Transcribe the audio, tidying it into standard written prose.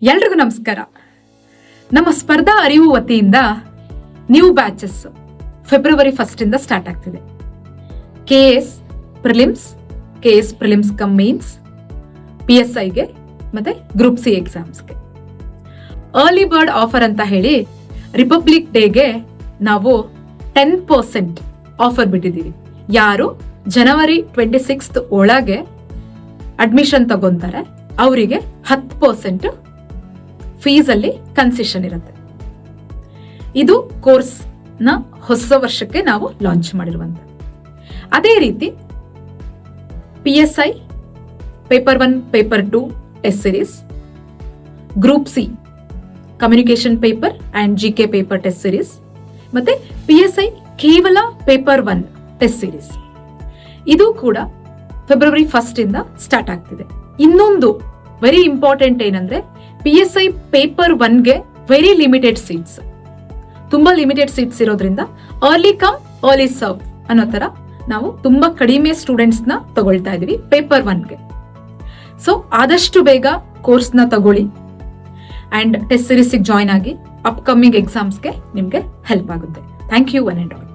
ಎಲ್ರಿಗೂ ನಮಸ್ಕಾರ. ನಮ್ಮ ಸ್ಪರ್ಧಾ ಅರಿವು ವತಿಯಿಂದ ನ್ಯೂ ಬ್ಯಾಚಸ್ ಫೆಬ್ರವರಿ 1 ಇಂದ ಸ್ಟಾರ್ಟ್ ಆಗ್ತಿದೆ. ಕೆಎಸ್ ಪ್ರಿಲಿಮ್ಸ್ ಕಮ್ ಮೇನ್ಸ್, PSIಗೆ ಮತ್ತೆ ಗ್ರೂಪ್ ಸಿ ಎಕ್ಸಾಮ್ಸ್ಗೆ ಅರ್ಲಿ ಬರ್ಡ್ ಆಫರ್ ಅಂತ ಹೇಳಿ ರಿಪಬ್ಲಿಕ್ ಡೇಗೆ ನಾವು 10% ಆಫರ್ ಬಿಟ್ಟಿದ್ದೀವಿ. ಯಾರು ಜನವರಿ 26 ಒಳಗೆ ಅಡ್ಮಿಷನ್ ತಗೊಂತಾರೆ ಅವರಿಗೆ 10% ಫೀಸಲ್ಲಿ ಕನ್ಸೆಷನ್ ಇರುತ್ತೆ. ಇದು ಕೋರ್ಸ್ ನ ಹೊಸ ವರ್ಷಕ್ಕೆ ನಾವು ಲಾಂಚ್ ಮಾಡಿರುವಂಥದ್ದು. ಅದೇ ರೀತಿ PSI paper 1 paper 2 test series, group C communication paper and GK paper test series, ಮತ್ತೆ PSI ಕೇವಲ ಪೇಪರ್ 1 ಟೆಸ್ಟ್ ಸಿರೀಸ್, ಇದು ಕೂಡ ಫೆಬ್ರವರಿ 1 ಇಂದ ಸ್ಟಾರ್ಟ್ ಆಗ್ತಿದೆ. ಇನ್ನೊಂದು ವೆರಿ ಇಂಪಾರ್ಟೆಂಟ್ ಏನಂದ್ರೆ PSI ಪೇಪರ್ 1ಗೆ ವೆರಿ ಲಿಮಿಟೆಡ್ ಸೀಟ್ಸ್, ತುಂಬಾ ಲಿಮಿಟೆಡ್ ಸೀಟ್ಸ್ ಇರೋದ್ರಿಂದ ಅರ್ಲಿ ಕಮ್ ಅರ್ಲಿ ಸರ್ವ್ ಅನ್ನೋ ತರ ನಾವು ತುಂಬಾ ಕಡಿಮೆ ಸ್ಟೂಡೆಂಟ್ಸ್ ನ ತಗೊಳ್ತಾ ಇದೀವಿ ಪೇಪರ್ 1ಗೆ. ಸೊ ಆದಷ್ಟು ಬೇಗ ಕೋರ್ಸ್ ನ ತಗೊಳ್ಳಿ ಅಂಡ್ ಟೆಸ್ಟ್ ಸೀರೀಸ್ ಜಾಯ್ನ್ ಆಗಿ ಅಪ್ಕಮಿಂಗ್ ಎಕ್ಸಾಮ್ಸ್ಗೆ ನಿಮ್ಗೆ ಹೆಲ್ಪ್ ಆಗುತ್ತೆ. Thank you one and all.